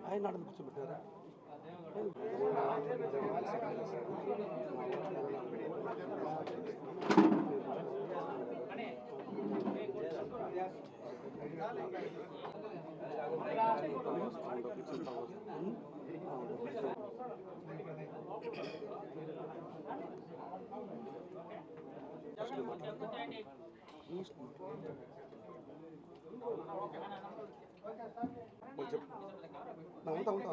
ఆయన నడని కూర్చోబెట్టారా ఉంటా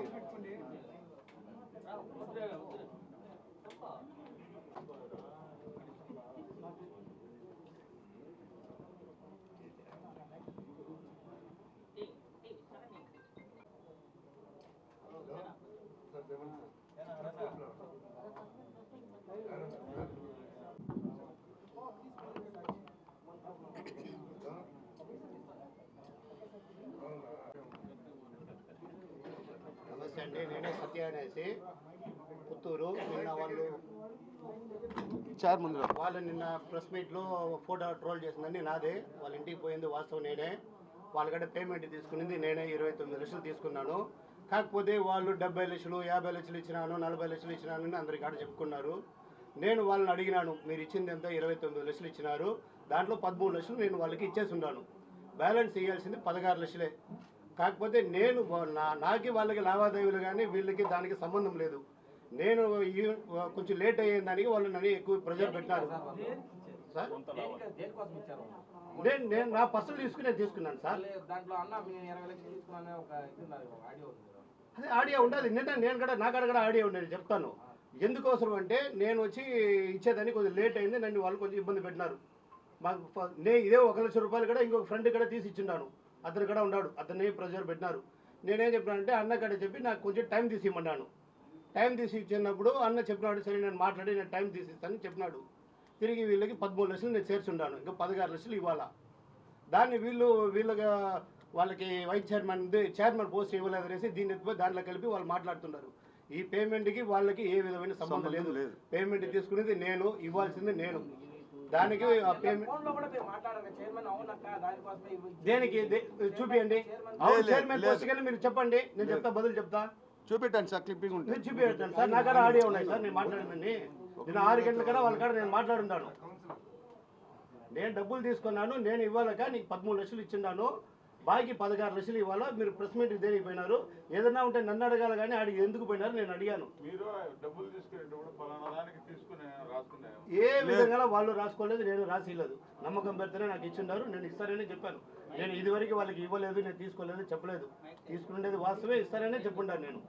నమస్తే అండి, నేనే సత్య అనేసి పుత్తూరు. నిన్న వాళ్ళు నిన్న ప్రెస్ మీట్లో ఫోటో ట్రోల్ చేసిందని నాదే. వాళ్ళ ఇంటికి పోయింది వాస్తవం నేనే. వాళ్ళకంటే పేమెంట్ తీసుకునింది నేనే. 29 లక్షలు తీసుకున్నాను. కాకపోతే వాళ్ళు 70 లక్షలు 50 లక్షలు ఇచ్చినాను, 40 లక్షలు ఇచ్చినాను అని అందరి కాడ చెప్పుకున్నారు. నేను వాళ్ళని అడిగినాను, మీరు ఇచ్చింది ఎంత? 29 లక్షలు ఇచ్చినారు. దాంట్లో 13 లక్షలు నేను వాళ్ళకి ఇచ్చేసి ఉన్నాను. బ్యాలెన్స్ ఇవ్వాల్సింది 16 లక్షలే. కాకపోతే నేను నాకి వాళ్ళకి లావాదేవీలు కానీ వీళ్ళకి దానికి సంబంధం లేదు. నేను కొంచెం లేట్ అయ్యే దానికి వాళ్ళు నన్ను ఎక్కువ ప్రెజర్ పెట్టినారు సార్. నేను నా పర్సనల్ తీసుకున్నాను సార్. అదే ఆడియో ఉండదు. నేను కూడా నా కాడ కూడా ఆడియో ఉండేది. చెప్తాను ఎందుకోసం అంటే, నేను వచ్చి ఇచ్చేదాన్ని కొంచెం లేట్ అయింది. నన్ను వాళ్ళు కొంచెం ఇబ్బంది పెట్టినారు. మాకు ఇదే 1 లక్ష రూపాయలు కూడా ఇంకొక ఫ్రెండ్ కూడా తీసి ఇచ్చిండాను. అతను కూడా ఉన్నాడు. అతన్ని ప్రెజర్ పెట్టినారు. నేనేం చెప్పినానంటే, అన్న కాడ చెప్పి నాకు కొంచెం టైం తీసి ఇమ్మన్నాను. టైం తీసి ఇచ్చినప్పుడు అన్న చెప్పినాడు, సరే నేను మాట్లాడి నేను టైం తీసి ఇస్తానని చెప్పినాడు. తిరిగి వీళ్ళకి 13 లక్షలు నేను చేర్చుండాను. ఇంకా 16 లక్షలు ఇవ్వాలా. దాన్ని వాళ్ళకి వైస్ చైర్మన్ పోస్ట్ ఇవ్వలేదనేసి దీన్ని దాంట్లో కలిపి వాళ్ళు మాట్లాడుతున్నారు. ఈ పేమెంట్కి వాళ్ళకి ఏ విధమైన సంబంధం లేదు. పేమెంట్ తీసుకునేది నేను, ఇవ్వాల్సింది నేను. దానికి దేనికి చూపియండి. చైర్మన్ పోస్ట్ కానీ మీరు చెప్పండి, నేను చెప్తా, బదులు చెప్తా. చూపెట్టాను సార్, క్లిప్పింగ్ ఉంటుంది. చూపించాను సార్. నా కాడ ఆడియో ఉన్నాయి సార్. నేను మాట్లాడిందండి. నేను 6 గంటల కన్నా వాళ్ళ కాడ నేను మాట్లాడున్నాను. నేను డబ్బులు తీసుకున్నాను, నేను ఇవ్వాలక నీకు 13 లక్షలు ఇచ్చిండాను. బాకీ 16 లక్షలు ఇవ్వాలా. మీరు ప్రెస్ మీట్కి దేనికి పోయినారు? ఏదన్నా ఉంటే నన్ను అడగాలి కానీ ఆడికి ఎందుకు పోయినారు నేను అడిగాను. ఏ విధంగా వాళ్ళు రాసుకోలేదు, నేను రాసిలేదు. నమ్మకం పెడితేనే నాకు ఇచ్చిండారు. నేను ఇస్తారని చెప్పాను. నేను ఇదివరకు వాళ్ళకి ఇవ్వలేదు, నేను తీసుకోలేదు చెప్పలేదు. తీసుకునేది వాస్తవే, ఇస్తారనే చెప్పుండాను. నేను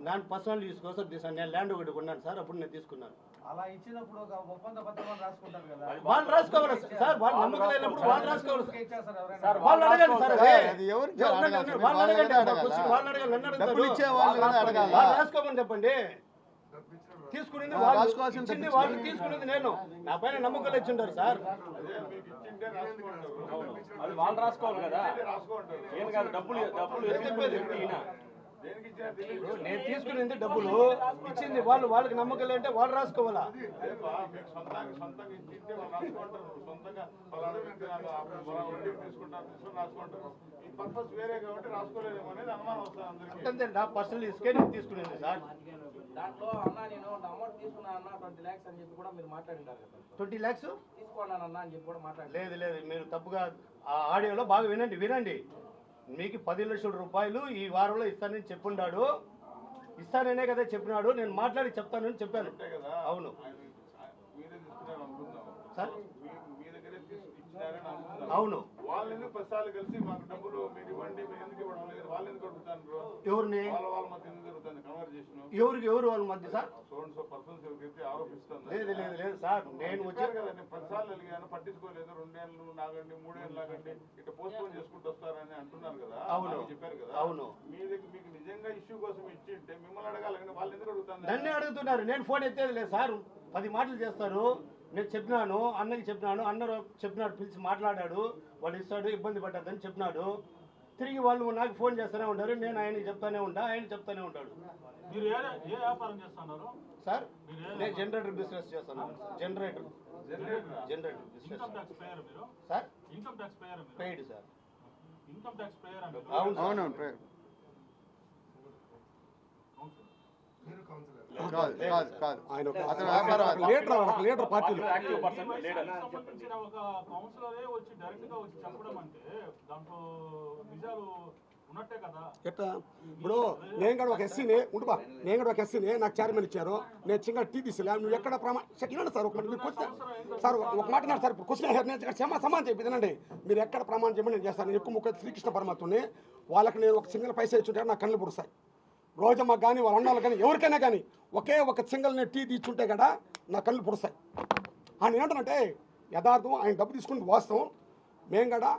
నేను పర్సనల్ యూస్ కోసం తీసుకున్నాను. నేను ల్యాండ్ ఒకటి కొన్నాను సార్, అప్పుడు నేను తీసుకున్నాను. అలా ఇచ్చినప్పుడు ఒక ఒప్పంద పత్రం రాసుకుంటారు కదా, వాళ్ళు రాసుకోవాలి సార్. వాళ్ళు నమ్మకం లేనప్పుడు వాళ్ళు రాసుకోవాలి సార్. వాళ్ళు అడగండి సార్. వాళ్ళు అడగండి, వాళ్ళు అడగండి, నన్ను అడుగుతారు. వాళ్ళు రాసుకోమని చెప్పండి. తీసుకునేది వాళ్ళు తీసుకునేది నేను. నా పైన నమ్మకాలు ఇచ్చింటారు సార్. అది వాళ్ళు రాసుకోవాలి కదా. ఏం కాదు, డబ్బులు నేను తీసుకునేది డబ్బులు ఇచ్చింది వాళ్ళు. వాళ్ళకి నమ్మకం అంటే వాళ్ళు రాసుకోవాలా. అంటే నా పర్సనల్ తీసుకే నేను తీసుకునేది సార్. దాంట్లో అన్న నేను అమౌంట్ తీసుకున్నాను అన్న 20 lakhs అని చెప్పి కూడా మీరు మాట్లాడినారు కదా. 20 lakhs తీసుకున్నానన్నా అని చెప్పి కూడా మాట్లాడారు. లేదు, మీరు తప్పుగా ఆ ఆడియోలో బాగా వినండి. మీకు 10 లక్షల రూపాయలు ఈ వారంలో ఇస్తానని చెప్పుండాడు. ఇస్తాననే కదా చెప్పినాడు. నేను మాట్లాడి చెప్తానని చెప్పాను. అవును సార్, అవును. వాళ్ళు ఎందుకు 10 సార్లు కలిసి మాకు డబ్బులు మీరు ఇవ్వండి, మీరు ఎందుకు ఇవ్వడం లేదు, వాళ్ళు ఎందుకు అడుగుతారు? ఎవరిని? వాళ్ళ మధ్య ఎందుకు జరుగుతుంది కన్వర్జేషన్? ఎవరు వాళ్ళ మధ్య సార్? పర్సన్స్ ఎవరికైతే ఆరోపిస్తుంది. లేదు సార్, నేను వచ్చాను కదా. నేను 10 సార్లు అడిగాను, పట్టించుకోలేదు. 2 ఏళ్ళు నాగండి, 3 ఏళ్ళు నాగండి, ఇట్లా పోస్ట్ పోన్ చేసుకుంటూ వస్తారని అంటున్నారు కదా. అవును చెప్పారు కదా. అవును. మీ దగ్గర మీకు నిజంగా ఇష్యూ కోసం ఇచ్చి ఉంటే మిమ్మల్ని అడగాలి కానీ వాళ్ళు ఎందుకు అడుగుతారు? నన్నే అడుగుతున్నారు. నేను ఫోన్ ఎత్తేది లేదు సార్. 10 మాటలు చేస్తారు. నేను చెప్పినాను, అన్నకి చెప్పినాను. అన్న చెప్పినాడు, పిలిచి మాట్లాడాడు. వాళ్ళు ఇస్తాడు, ఇబ్బంది పడ్డదని చెప్పినాడు. తిరిగి వాళ్ళు నాకు ఫోన్ చేస్తూనే ఉంటారు, నేను ఆయనకి చెప్తానే ఉంటా, ఆయన చెప్తానే ఉంటాడు. మీరు ఏ వ్యాపారం చేస్తున్నారు సార్ నేను జనరేటర్ బిజినెస్ చేస్తున్నాను. Generator business. Income tax payer మీరు? సార్ ఇన్కమ్ ట్యాక్స్ పేయర్ మీరు? Paid sir. Income tax payer అంటే అవునవును కౌన్సిలర్. కాదు ఆయన ఒక అతను వ్యాపారం లీడర్ పార్టీలో యాక్టివ్ పర్సన్ లీడర్. సంబంధించిన ఒక కౌన్సిలరే వచ్చి డైరెక్ట్ గా వచ్చి చెప్పడం అంటే దాంట్లో నిజాలు ఉన్నట్టే కదా. ఎట్లా ఇప్పుడు నేను కూడా ఒక ఎస్సీని ఉండుబా, నేను కూడా ఒక ఎస్సీని నాకు చైర్మన్ ఇచ్చారు, నేను చిన్న టీ తీసిలే, నువ్వు ఎక్కడ ఇవ్వండి సార్. ఒక మీరు క్వశ్చన్ సార్ ఒక మాట సార్, ఇప్పుడు క్వశ్చన్ నేను సమాధానం చెప్పి తినండి. మీరు ఎక్కడ ప్రమాణం చేయమని నేను చేస్తాను. ఎక్కువ ముఖ్య శ్రీకృష్ణ పరమాత్మని వాళ్ళకి నేను ఒక సింగిల్ పైసా ఇచ్చుంటే నాకు కళ్ళు పుడుస్తాయి. రోజమ్మకు కానీ వాళ్ళ అన్నాళ్ళకి కానీ ఎవరికైనా కానీ ఒకే ఒక సింగిల్ నేను టీ తీసుకుంటే కదా నా కళ్ళు పుడుస్తాయి. ఆయన ఏంటంటే యథార్థం, ఆయన డబ్బు తీసుకుని వాస్తవం. మేము కూడా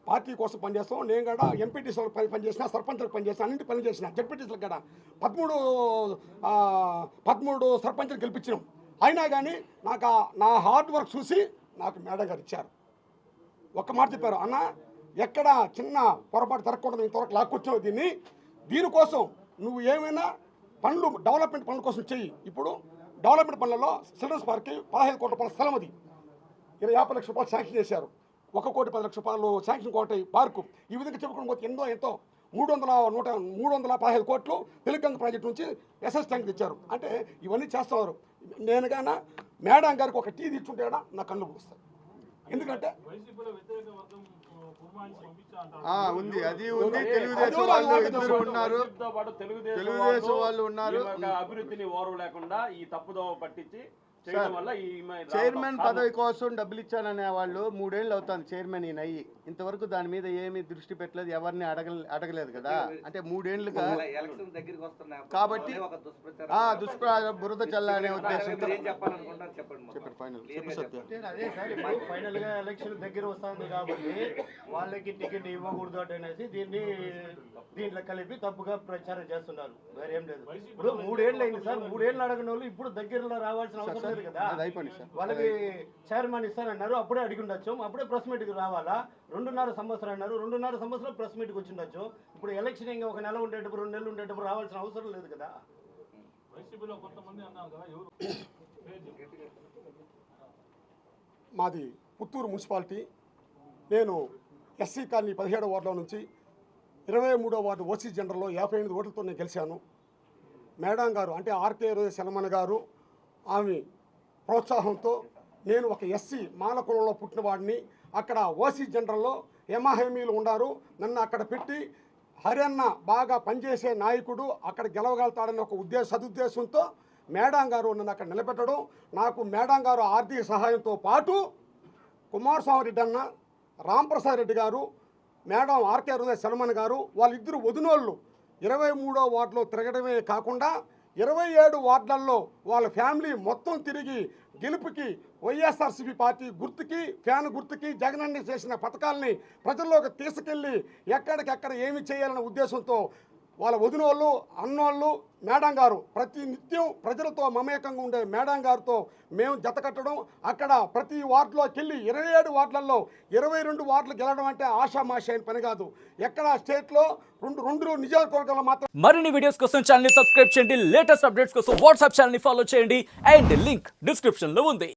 పార్టీ కోసం పనిచేస్తాం. నేను కూడా ఎంపీటీసీలకు పనిచేసిన, సర్పంచ్లకు పనిచేసిన, అన్నింటి పని చేసిన. జడ్పీటీసీలకు కూడా 13 సర్పంచ్లు గెలిపించినాం. అయినా కానీ నాకు నా హార్డ్ వర్క్ చూసి నాకు మేడం గారు ఇచ్చారు. ఒక్క మాట చెప్పారు, అన్న ఎక్కడ చిన్న పొరపాటు జరగకూడదు, ఇంతవరకు లాక్కొచ్చావు దీనికోసం నువ్వు ఏమైనా పనులు డెవలప్మెంట్ పనుల కోసం చెయ్యి. ఇప్పుడు డెవలప్మెంట్ పనులలో చిల్డ్రన్స్ పార్క్కి 15 కోట్ల రూపాయల స్థలం, అది 50 లక్షల రూపాయలు శాంక్షన్ చేశారు. 1 కోటి 10 లక్షల రూపాయలు శాంక్షన్ కోటి పార్కు. ఈ విధంగా చెప్పుకుని పోతే ఎంతో 315 కోట్లు తెలుగంగ ప్రాజెక్టు నుంచి ఎస్ఎస్ ట్యాంక్ తెచ్చారు. అంటే ఇవన్నీ చేస్తున్నారు. నేను కానీ మేడం గారికి ఒక టీ తెచ్చుంటే కూడా నా కళ్ళు పూస్తాయి. ఎందుకంటే వైసీపీలో వ్యతిరేక వర్గం పురమాయించి పంపించా అంటారు. ఉంది, అది ఉంది. తెలుగుదేశం వాళ్ళు ఇద్దరు ఉన్నారు, తో పాటు తెలుగుదేశం వాళ్ళు ఉన్నారు. అభివృద్ధిని ఓర్వ లేకుండా ఈ తప్పుదోవ పట్టించి చేయడం వల్ల ఈ చైర్మన్ పదవి కోసం డబ్బులు ఇచ్చాననే వాళ్ళు 3 ఏళ్ళు అవుతుంది చైర్మన్ ఈయన అయ్యి. ఇంతవరకు దాని మీద ఏమీ దృష్టి పెట్టలేదు, ఎవరిని అడగలేదు కదా. అంటే 3 ఏళ్ళుగా కాబట్టి బురద చల్లాలనే ఉద్దేశంతో చెప్పండి ఫైనల్ సత్య. అదే సార్, ఇప్పుడు ఫైనల్ గా ఎలక్షన్ దగ్గర వస్తుంది కాబట్టి వాళ్ళకి టికెట్ ఇవ్వకూడదు అనేసి దీంట్లో కలిపి తప్పుగా ప్రచారం చేస్తున్నారు. వేరేం లేదు. ఇప్పుడు 3 ఏళ్ళు అయింది సార్, 3 ఏళ్ళు అడగని వాళ్ళు ఇప్పుడు దగ్గరలో రావాల్సిన అవసరం లేదు కదా. వాళ్ళకి చైర్మన్ ఇస్తారన్నారు, అప్పుడే అడిగి ఉండొచ్చు, అప్పుడే ప్రెస్ మీట్కి రావాలా. 2.5 సంవత్సరం అన్నారు, 2.5 సంవత్సరం ప్రెస్ మీట్కి వచ్చి ఉండొచ్చు. ఇప్పుడు ఎలక్షన్ ఇంకా 1 నెల ఉండేటప్పుడు 2 నెలలు ఉండేటప్పుడు రావాల్సిన అవసరం లేదు కదా. వైసీపీలో కొంతమంది అన్నారు కదా, ఎవరు? మాది పుత్తూరు మున్సిపాలిటీ. నేను ఎస్సీ కాలనీ 17వ వార్డులో నుంచి 23వ వార్డు ఓసీ జనరల్లో 58 ఓట్లతో నేను గెలిచాను. మేడం గారు అంటే ఆర్కే సెలమన్ గారు, ఆమె ప్రోత్సాహంతో నేను ఒక ఎస్సీ మాల కులంలో పుట్టిన వాడిని. అక్కడ ఓసీ జనరల్లో ఎమహేమీలు ఉన్నారు, నన్ను అక్కడ పెట్టి హరియన్న బాగా పనిచేసే నాయకుడు అక్కడ గెలవగలుగుతాడని ఒక సదుద్దేశంతో మేడం గారు నన్ను అక్కడ నిలబెట్టడం. నాకు మేడం గారు ఆర్థిక సహాయంతో పాటు కుమారస్వామి రెడ్డి అన్న, రాంప్రసాద్ రెడ్డి గారు, మేడం ఆర్కే సెలమన్ గారు, వాళ్ళిద్దరు వదినోళ్ళు 23వ వార్డులో తిరగడమే కాకుండా 27 వార్డులలో వాళ్ళ ఫ్యామిలీ మొత్తం తిరిగి గెలుపుకి వైఎస్ఆర్సీపీ పార్టీ గుర్తుకి, ఫ్యాన్ గుర్తుకి, జగనన్న చేసిన పథకాలని ప్రజల్లోకి తీసుకెళ్ళి ఎక్కడికెక్కడ ఏమి చేయాలనే ఉద్దేశంతో వాళ్ళ వదినోళ్ళు, అన్నోళ్ళు, మేడం గారు ప్రతి నిత్యం ప్రజలతో మమేకంగా ఉండే మేడం గారితో మేము జత కట్టడం. అక్కడ ప్రతి వార్డులోకి వెళ్ళి 27 వార్డులలో 22 వార్డులు గెలవడం అంటే ఆషామాషి అయిన పని కాదు. ఎక్కడ స్టేట్లో రెండు నియోజకవర్గాల్లో మాత్రం. మరిన్ని వీడియోస్ కోసం ఛానల్ ని సబ్స్క్రైబ్ చేయండి. లేటెస్ట్ అప్డేట్స్ కోసం వాట్సాప్ ఛానల్ ని ఫాలో చేయండి. అండ్ లింక్ డిస్క్రిప్షన్ లో ఉంది.